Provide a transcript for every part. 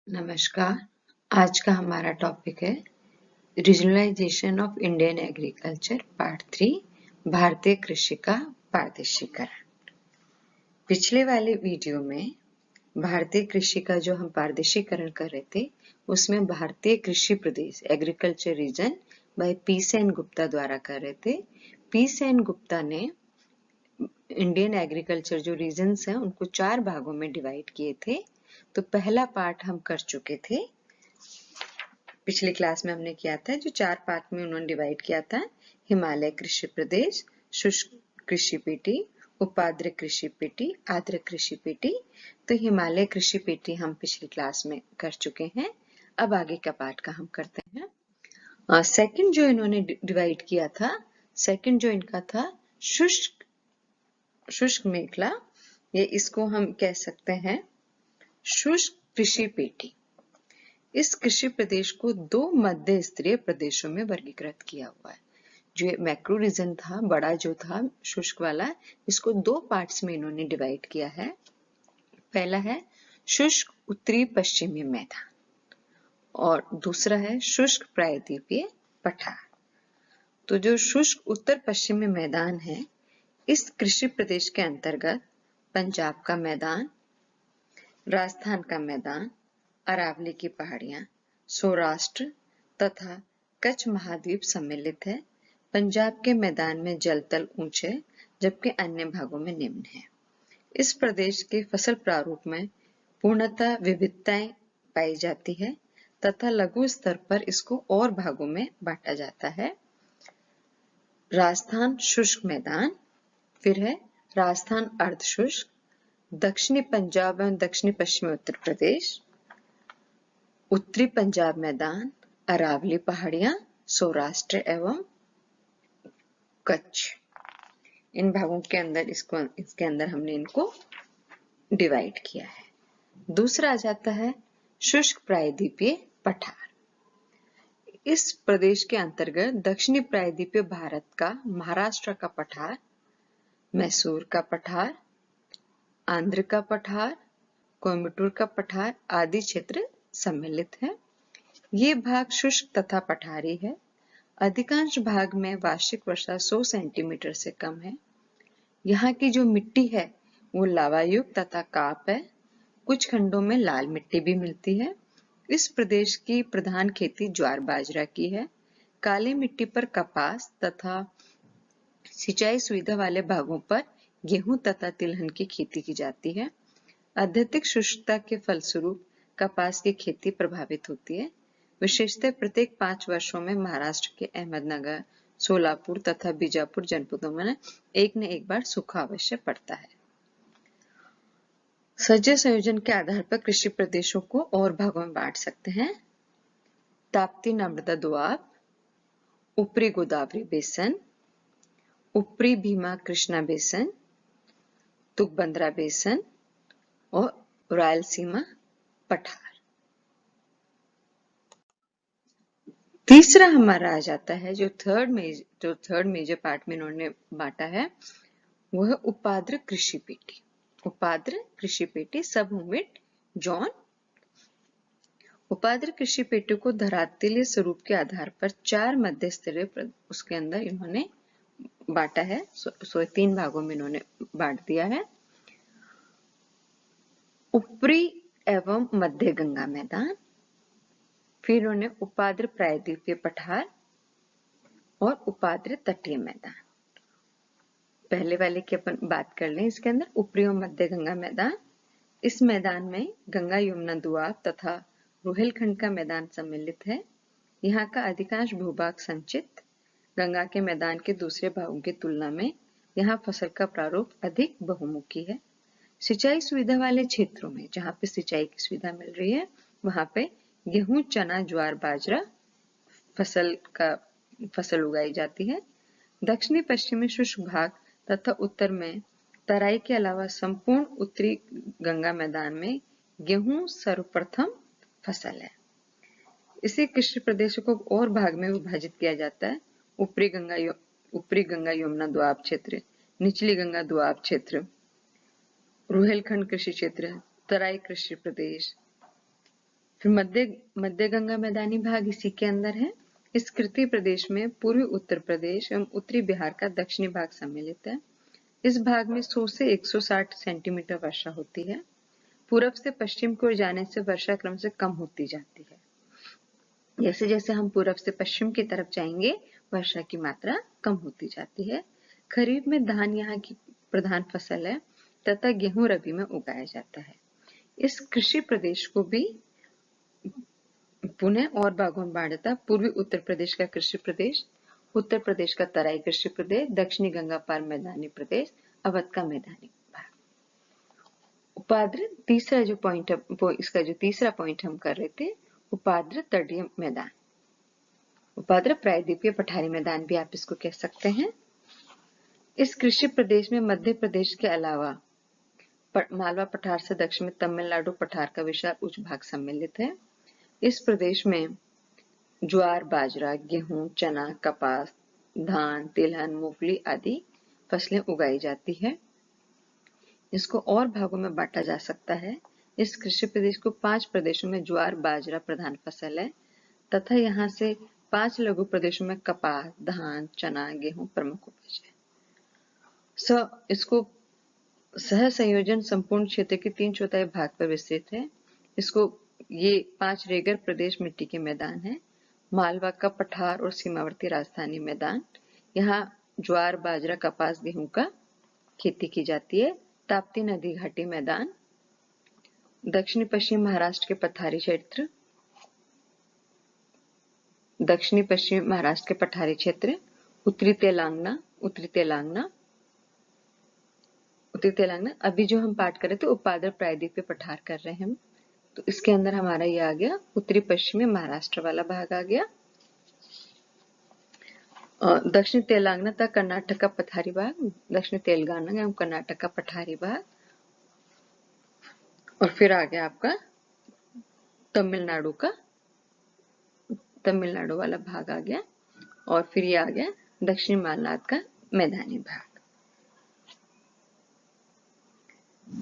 नमस्कार। आज का हमारा टॉपिक है regionalisation of Indian agriculture part 3 भारतीय कृषि का पारदर्शीकरण। पिछले वाले वीडियो में भारतीय कृषि का जो हम पारदर्शीकरण कर रहे थे उसमें भारतीय कृषि प्रदेश agriculture region by P Sen Gupta द्वारा कर रहे थे। पी सेन गुप्ता ने इंडियन एग्रीकल्चर जो रीजन्स हैं उनको 4 भागों में डिवाइड किए थे। तो पहला पार्ट हम कर चुके थे, पिछली क्लास में हमने किया था, जो 4 पार्ट में उन्होंने डिवाइड किया था। हिमालय कृषि प्रदेश, शुष्क कृषि पेटी, उपाद्र कृषि पेटी, आर्द्र कृषि पेटी। तो हिमालय कृषि पेटी हम पिछली क्लास में कर चुके हैं। अब आगे का पार्ट का हम करते हैं। सेकंड जो इन्होंने डिवाइड किया था, सेकंड जो इनका था शुष्क मेखला, ये इसको हम कह सकते हैं शुष्क कृषि पेटी। इस कृषि प्रदेश को 2 मध्य स्तरीय प्रदेशों में वर्गीकृत किया हुआ है। जो मैक्रो रीजन था, बड़ा जो था शुष्क वाला, इसको 2 पार्ट्स में इन्होंने डिवाइड किया है। पहला है शुष्क उत्तरी पश्चिमी मैदान और दूसरा है शुष्क प्रायद्वीपीय पठार। तो जो शुष्क उत्तर पश्चिमी मैदान है, इस कृषि प्रदेश के अंतर्गत पंजाब का मैदान, राजस्थान का मैदान, अरावली की पहाड़ियां, सौराष्ट्र तथा कच्छ महाद्वीप सम्मिलित है। पंजाब के मैदान में जलतल ऊंचे जबकि अन्य भागों में निम्न है। इस प्रदेश के फसल प्रारूप में पूर्णतः विविधताएं पाई जाती है तथा लघु स्तर पर इसको और भागों में बांटा जाता है। राजस्थान शुष्क मैदान, फिर है राजस्थान अर्ध शुष्क, दक्षिणी पंजाब एवं दक्षिणी पश्चिमी उत्तर प्रदेश, उत्तरी पंजाब मैदान, अरावली पहाड़ियां, सौराष्ट्र एवं कच्छ। इन भागों के अंदर इसके अंदर हमने इनको डिवाइड किया है। दूसरा आ जाता है शुष्क प्रायद्वीपीय पठार। इस प्रदेश के अंतर्गत दक्षिणी प्रायद्वीपीय भारत का महाराष्ट्र का पठार, मैसूर का पठार, आंध्र का पठार, कोयम्बटूर का पठार आदि क्षेत्र सम्मिलित है। ये भाग शुष्क तथा पठारी है। अधिकांश भाग में वार्षिक वर्षा 100 सेंटीमीटर से कम है। यहाँ की जो मिट्टी है वो लावायुक्त तथा काप है। कुछ खंडों में लाल मिट्टी भी मिलती है। इस प्रदेश की प्रधान खेती ज्वार बाजरा की है। काली मिट्टी पर कपास तथा सिंचाई सुविधा वाले भागों पर गेहूं तथा तिलहन की खेती की जाती है। अत्यधिक शुष्कता के फलस्वरूप कपास की खेती प्रभावित होती है। विशेषतः प्रत्येक 5 वर्षों में महाराष्ट्र के अहमदनगर, सोलापुर तथा बीजापुर जनपदों में एक न एक बार सूखा अवश्य पड़ता है। सज्जन संयोजन के आधार पर कृषि प्रदेशों को और भागों में बांट सकते हैं। ताप्ती नर्मदा दोआब, ऊपरी गोदावरी बेसन, ऊपरी भीमा कृष्णा बेसन, तुंगभद्रा बेसन और रायलसीमा पठार। तीसरा हमारा आ जाता है जो थर्ड मेजर पार्ट में इन्होंने बांटा है, वह उपाद्र कृषि पेटी। उपाद्र कृषि पेटी सब ह्यूमिड जोन। उपाद्र कृषि पेटी को धरातलीय स्वरूप के आधार पर 4 मध्य स्तरीय उसके अंदर इन्होंने बांटा है। 3 भागों में इन्होंने बांट दिया है। ऊपरी एवं मध्य गंगा मैदान, फिर इन्होंने उपाद्र प्रायद्वीपीय पठार और उपाद्र तटीय मैदान। पहले वाले की अपन बात कर लें। इसके अंदर ऊपरी और मध्य गंगा मैदान, इस मैदान में गंगा यमुना दोआब तथा रोहिलखंड का मैदान सम्मिलित है। यहाँ का अधिकांश भूभाग संचित। गंगा के मैदान के दूसरे भागों की तुलना में यहाँ फसल का प्रारूप अधिक बहुमुखी है। सिंचाई सुविधा वाले क्षेत्रों में जहाँ पे सिंचाई की सुविधा मिल रही है वहां पे गेहूं, चना, ज्वार, बाजरा फसल उगाई जाती है। दक्षिणी पश्चिमी शुष्क भाग तथा उत्तर में तराई के अलावा संपूर्ण उत्तरी गंगा मैदान में गेहूं सर्वप्रथम फसल है। इसी कृषि प्रदेश को और भाग में विभाजित किया जाता है। ऊपरी गंगा यमुना दोआब क्षेत्र, निचली गंगा दोआब क्षेत्र, रोहिलखंड कृषि क्षेत्र, तराई कृषि प्रदेश, फिर मध्य गंगा मैदानी भाग इसी के अंदर है। इस कृषि प्रदेश में पूर्वी उत्तर प्रदेश एवं उत्तरी बिहार का दक्षिणी भाग सम्मिलित है। इस भाग में 100 से 160 सेंटीमीटर वर्षा होती है। पूर्व से पश्चिम की ओर जाने से वर्षा क्रम से कम होती जाती है। जैसे जैसे हम पूर्व से पश्चिम की तरफ जाएंगे वर्षा की मात्रा कम होती जाती है। खरीफ में धान यहाँ की प्रधान फसल है तथा गेहूं रबी में उगाया जाता है। इस कृषि प्रदेश को भी पुनः और भागों में बांटा। पूर्वी उत्तर प्रदेश का कृषि प्रदेश, उत्तर प्रदेश का तराई कृषि प्रदेश, दक्षिणी गंगा पार मैदानी प्रदेश, अवध का मैदानी भाग। उपाद्र तीसरा जो पॉइंट, इसका जो तीसरा पॉइंट हम कर रहे थे, उपाद्र तटीय मैदान, उपाद्र प्रायद्वीपीय पठारी मैदान भी आप इसको कह सकते हैं। इस कृषि प्रदेश में मध्य प्रदेश के अलावा मालवा पठार से दक्षिण में तमिलनाडु पठार का विशाल उच्च भाग सम्मिलित है। इस प्रदेश में ज्वार, बाजरा, गेहूं, चना, कपास, धान, तिलहन, मूंगफली आदि फसलें उगाई जाती है। इसको और भागों में बांटा जा सकता है। इस कृषि प्रदेश को 5 प्रदेशों में ज्वार, बाजरा प्रधान फसल है तथा यहाँ से 5 लघु प्रदेशों में कपास, धान, चना, गेहूं प्रमुख उपज है। इसको सह संयोजन संपूर्ण क्षेत्र के 3/4 भाग पर विस्तृत है। इसको ये 5 रेगर प्रदेश मिट्टी के मैदान है। मालवा का पठार और सीमावर्ती राजधानी मैदान, यहाँ ज्वार, बाजरा, कपास, गेहूं का खेती की जाती है। ताप्ती नदी घाटी मैदान, दक्षिणी पश्चिम महाराष्ट्र के पठारी क्षेत्र, दक्षिणी पश्चिम महाराष्ट्र के पठारी क्षेत्र, उत्तरी तेलंगाना, अभी जो हम पाठ कर रहे थे उपाद्र प्रायद्वीपीय पठार कर रहे हैं हम, तो इसके अंदर हमारा ये आ गया उत्तरी पश्चिमी महाराष्ट्र वाला भाग आ गया। दक्षिण तेलंगाना तक कर्नाटक का पठारी भाग, दक्षिण तेलंगाना एवं कर्नाटक का पठारी भाग, और फिर आ गया आपका तमिलनाडु वाला भाग आ गया, और फिर ये आ गया दक्षिणी मालनाद का मैदानी भाग।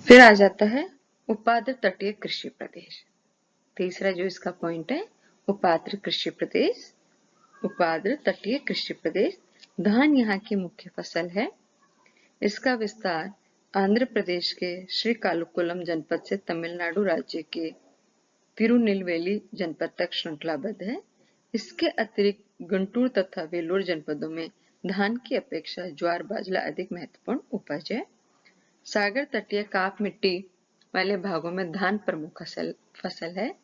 फिर आ जाता है उपाद्र तटीय कृषि प्रदेश। तीसरा जो इसका पॉइंट है, उपाद्र कृषि प्रदेश, उपाद्र तटीय कृषि प्रदेश। धान यहाँ की मुख्य फसल है। इसका विस्तार आंध्र प्रदेश के श्रीकाकुलम जनपद से तमिलनाडु राज्य के तिरुनेलवेली जनपद तक श्रृंखलाबद्ध है। इसके अतिरिक्त गुंटूर तथा वेल्लोर जनपदों में धान की अपेक्षा ज्वार, बाजरा अधिक महत्वपूर्ण उपज है। सागर तटीय काप मिट्टी वाले भागों में धान प्रमुख फसल है।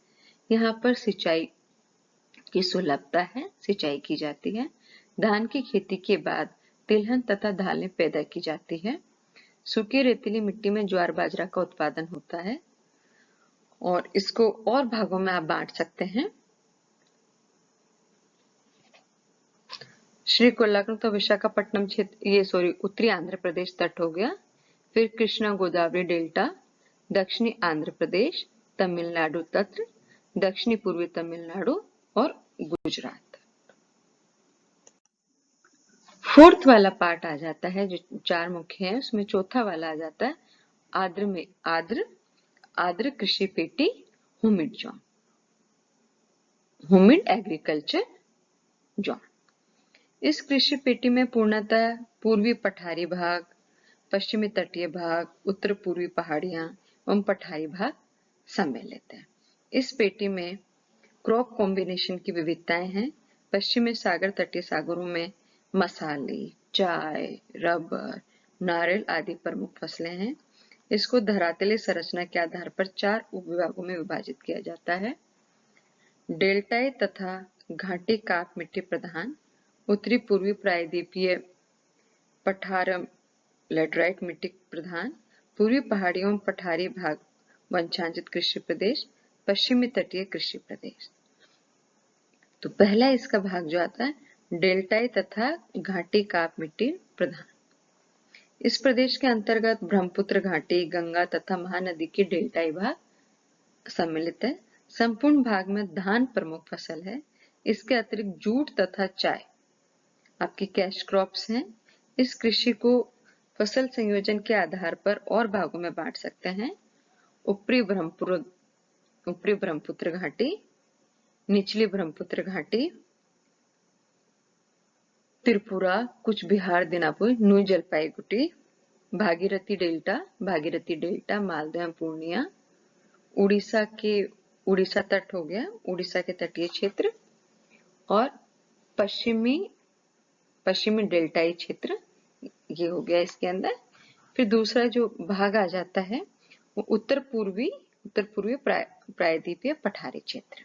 यहाँ पर सिंचाई की सुलभता है, सिंचाई की जाती है। धान की खेती के बाद तिलहन तथा दालें पैदा की जाती है। सूखी रेतीली मिट्टी में ज्वार, बाजरा का उत्पादन होता है और इसको और भागों में आप बांट सकते हैं। श्रीकाकुलम तो विशाखापट्टनम क्षेत्र, उत्तरी आंध्र प्रदेश तट हो गया। फिर कृष्णा गोदावरी डेल्टा, दक्षिणी आंध्र प्रदेश, तमिलनाडु तट, दक्षिणी पूर्वी तमिलनाडु और गुजरात। फोर्थ वाला पार्ट आ जाता है, जो 4 मुख्य है उसमें चौथा वाला आ जाता है आद्र कृषि पेटी, humid zone, humid agriculture zone. इस कृषि पेटी में पूर्णतः पूर्वी पठारी भाग, पश्चिमी तटीय भाग, उत्तर पूर्वी पहाड़ियां एवं पठारी भाग सम्मिलित है। इस पेटी में क्रॉप कॉम्बिनेशन की विविधताएं हैं। पश्चिमी सागर तटीय सागरों में मसाले, चाय, रबर, नारियल आदि प्रमुख फसलें हैं। इसको धरातलीय संरचना के आधार पर 4 उपविभागों में विभाजित किया जाता है। डेल्टाई तथा घाटी काप मिट्टी प्रधान, उत्तरी पूर्वी प्रायद्वीपीय पठार लेटराइट मिट्टी प्रधान, पूर्वी पहाड़ियों पठारी भाग वंशांचित कृषि प्रदेश, पश्चिमी तटीय कृषि प्रदेश। तो पहला इसका भाग जो आता है डेल्टाई तथा घाटी काप मिट्टी प्रधान। इस प्रदेश के अंतर्गत ब्रह्मपुत्र घाटी, गंगा तथा महानदी की डेल्टाई भाग सम्मिलित है। संपूर्ण भाग में धान प्रमुख फसल है। इसके अतिरिक्त जूट तथा चाय आपकी कैश क्रॉप्स हैं। इस कृषि को फसल संयोजन के आधार पर और भागों में बांट सकते हैं। ऊपरी ब्रह्मपुत्र ऊपरी ब्रह्मपुत्र घाटी, निचली ब्रह्मपुत्र घाटी, त्रिपुरा, कुछ बिहार, दीनापुर, न्यू जलपाईगुड़ी, भागीरथी डेल्टा, मालदह, पूर्णिया, उड़ीसा तट हो गया, उड़ीसा के तटीय क्षेत्र, और पश्चिमी डेल्टाई क्षेत्र, ये हो गया इसके अंदर। फिर दूसरा जो भाग आ जाता है वो उत्तर पूर्वी प्रायद्वीपीय पठारी क्षेत्र।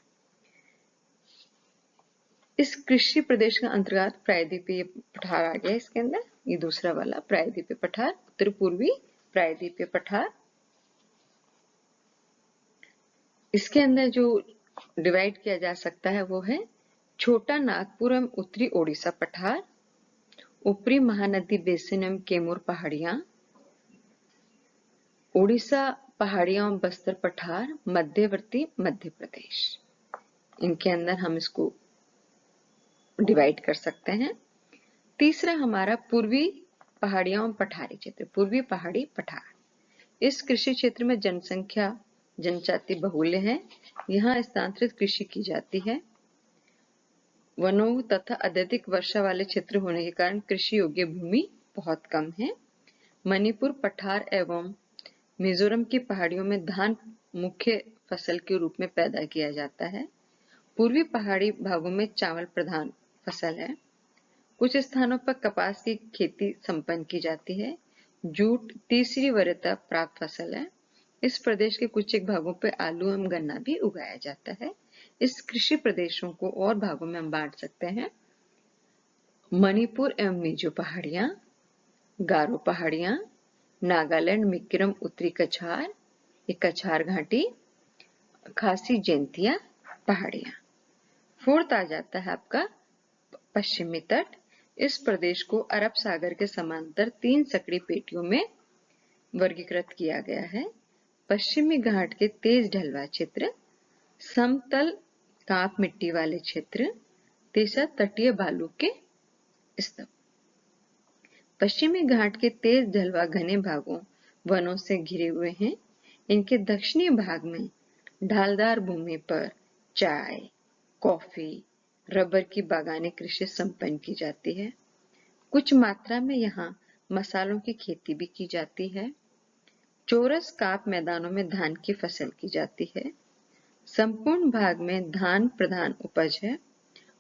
इस कृषि प्रदेश का अंतर्गत प्रायद्वीपीय पठार आ गया इसके अंदर, ये दूसरा वाला प्रायद्वीपीय पठार, उत्तर पूर्वी प्रायद्वीपीय पठार। इसके अंदर जो डिवाइड किया जा सकता है वो है छोटा नागपुर एवं उत्तरी ओडिशा पठार, ऊपरी महानदी बेसिन एवं कैमूर पहाड़ियां, ओडिशा पहाड़ियां एवं बस्तर पठार, मध्यवर्ती मध्य प्रदेश। इनके अंदर हम इसको डिवाइड कर सकते हैं। तीसरा हमारा पूर्वी पहाड़ियां एवं पठारी क्षेत्र, पूर्वी पहाड़ी पठार। इस कृषि क्षेत्र में जनजाति बहुल्य है। यहाँ स्थानांतरित कृषि की जाती है। वनों तथा अत्यधिक वर्षा वाले क्षेत्र होने के कारण कृषि योग्य भूमि बहुत कम है। मणिपुर पठार एवं मिजोरम की पहाड़ियों में धान मुख्य फसल के रूप में पैदा किया जाता है। पूर्वी पहाड़ी भागों में चावल प्रधान फसल है। कुछ स्थानों पर कपास की खेती संपन्न की जाती है। जूट तीसरी वरीयता प्राप्त फसल है। इस प्रदेश के कुछ एक भागों पर आलू एवं गन्ना भी उगाया जाता है। इस कृषि प्रदेशों को और भागों में हम बांट सकते हैं। मणिपुर एवं मिजो पहाड़ियां, गारो पहाड़ियां, नागालैंड, मिक्किरम, उत्तरी कछार, ये कछार घाटी, खासी जैंतिया पहाड़ियां। फोर्थ आ जाता है आपका पश्चिमी तट। इस प्रदेश को अरब सागर के समांतर 3 सकड़ी पेटियों में वर्गीकृत किया गया है। पश्चिमी घाट के तेज ढलवा क्षेत्र, समतल काप मिट्टी वाले क्षेत्र, तीसरा तटीय बालू के स्तूप। पश्चिमी घाट के तेज ढलवा घने भागों वनों से घिरे हुए हैं। इनके दक्षिणी भाग में ढालदार भूमि पर चाय, कॉफी, रबर की बागानी कृषि संपन्न की जाती है। कुछ मात्रा में यहाँ मसालों की खेती भी की जाती है। चौरस काप मैदानों में धान की फसल की जाती है। संपूर्ण भाग में धान प्रधान उपज है।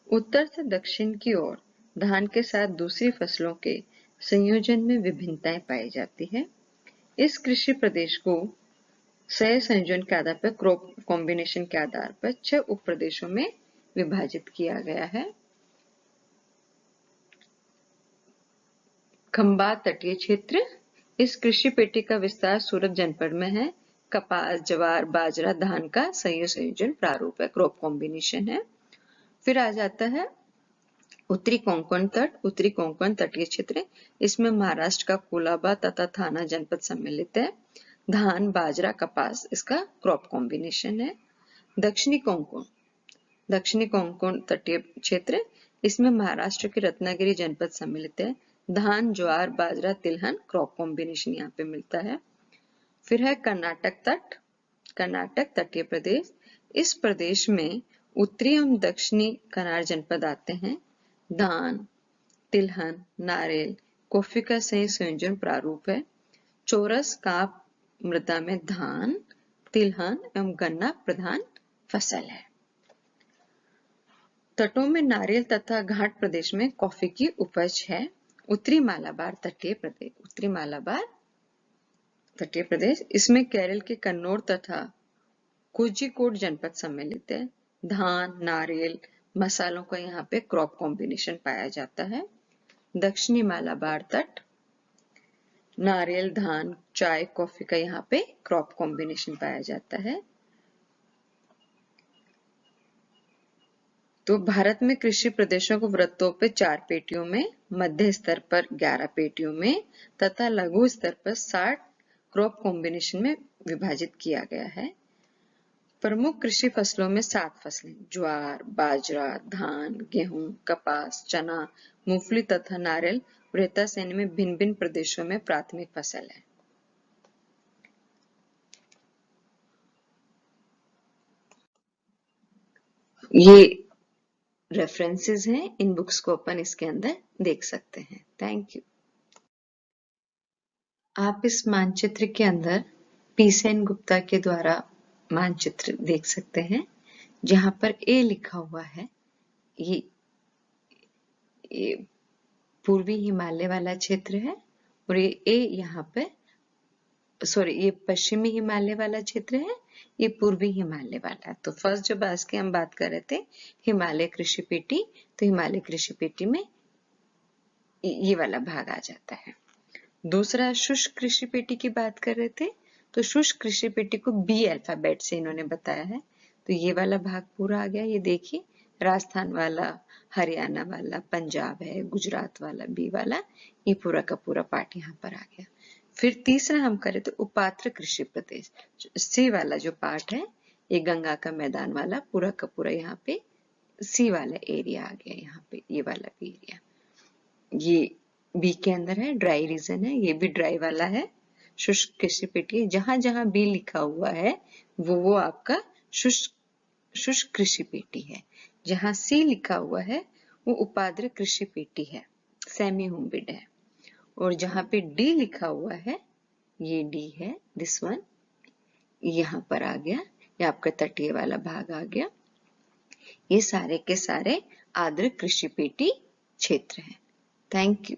उत्तर से दक्षिण की ओर धान के साथ दूसरी फसलों के संयोजन में विभिन्नताएं पाई जाती है। इस कृषि प्रदेश को सह संयोजन के आधार पर, क्रॉप कॉम्बिनेशन के आधार पर 6 उप प्रदेशों में विभाजित किया गया है। खंबात तटीय क्षेत्र, इस कृषि पेटी का विस्तार सूरत जनपद में है। कपास, ज्वार, बाजरा, धान का सही संयोजन प्रारूप है, क्रॉप कॉम्बिनेशन है। फिर आ जाता है उत्तरी कोंकण तट, उत्तरी कोंकण तटीय क्षेत्र। इसमें महाराष्ट्र का कोलाबा तथा थाना जनपद सम्मिलित है। धान, बाजरा, कपास इसका क्रॉप कॉम्बिनेशन है। दक्षिणी कोंकण तटीय क्षेत्र, इसमें महाराष्ट्र के रत्नागिरी जनपद सम्मिलित है। धान, ज्वार, बाजरा, तिलहन क्रॉप कॉम्बिनेशन यहाँ पे मिलता है। फिर है कर्नाटक तटीय प्रदेश। इस प्रदेश में उत्तरी एवं दक्षिणी कनार जनपद आते हैं। धान, तिलहन, नारियल, कॉफी का सही संयोजन प्रारूप है। चौरस काप मृदा में धान, तिलहन एवं गन्ना प्रधान फसल है। तटों में नारियल तथा घाट प्रदेश में कॉफी की उपज है। उत्तरी मालाबार तटीय प्रदेश, इसमें केरल के कन्नौर तथा कोझिकोड जनपद सम्मिलित है। धान, नारियल, मसालों का यहाँ पे क्रॉप कॉम्बिनेशन पाया जाता है। दक्षिणी मालाबार तट, नारियल, धान, चाय, कॉफी का यहाँ पे क्रॉप कॉम्बिनेशन पाया जाता है। तो भारत में कृषि प्रदेशों को वृत्तों पे 4 पेटियों में, मध्य स्तर पर 11 पेटियों में तथा लघु स्तर पर 60 क्रॉप कॉम्बिनेशन में विभाजित किया गया है। प्रमुख कृषि फसलों में 7 फसलें ज्वार, बाजरा, धान, गेहूं, कपास, चना, मूंगफली तथा नारियल वृत्ता श्रेणी में भिन्न भिन्न प्रदेशों में प्राथमिक फसल है। ये रेफरेंसेस हैं, इन बुक्स को अपन इसके अंदर देख सकते हैं। Thank you. आप इस मानचित्र के अंदर पी सेन गुप्ता के द्वारा मानचित्र देख सकते हैं, जहां पर ए लिखा हुआ है। ये पूर्वी हिमालय वाला क्षेत्र है और ये ए यहाँ पे ये पश्चिमी हिमालय वाला क्षेत्र है, ये पूर्वी हिमालय वाला है। तो फर्स्ट जो बात की हम बात कर रहे थे हिमालय कृषि पेटी, तो हिमालय कृषि पेटी में ये वाला भाग आ जाता है। दूसरा शुष्क कृषि पेटी की बात कर रहे थे, तो शुष्क कृषि पेटी को बी अल्फाबेट से इन्होंने बताया है। तो ये वाला भाग पूरा आ गया। ये देखिए राजस्थान वाला, हरियाणा वाला, पंजाब है, गुजरात वाला, बी वाला, ये पूरा का पूरा पार्ट यहाँ पर आ गया। फिर तीसरा हम करें तो उपात्र कृषि प्रदेश, सी वाला जो पार्ट है, ये गंगा का मैदान वाला पूरा का पूरा यहाँ पे सी वाला एरिया आ गया। यहाँ पे ये वाला भी एरिया, ये बी के अंदर है। ड्राई रीजन है, ये भी ड्राई वाला है। शुष्क कृषि पेटी, जहां जहां बी लिखा हुआ है वो आपका शुष्क कृषि पेटी है। जहां सी लिखा हुआ है वो उपाद्र कृषि पेटी है, सेमी हुमिड है। और जहां पे डी लिखा हुआ है, ये डी है, दिस वन, यहाँ पर आ गया, ये आपका तटीय वाला भाग आ गया। ये सारे के सारे आर्द्र कृषि पेटी क्षेत्र हैं। Thank you.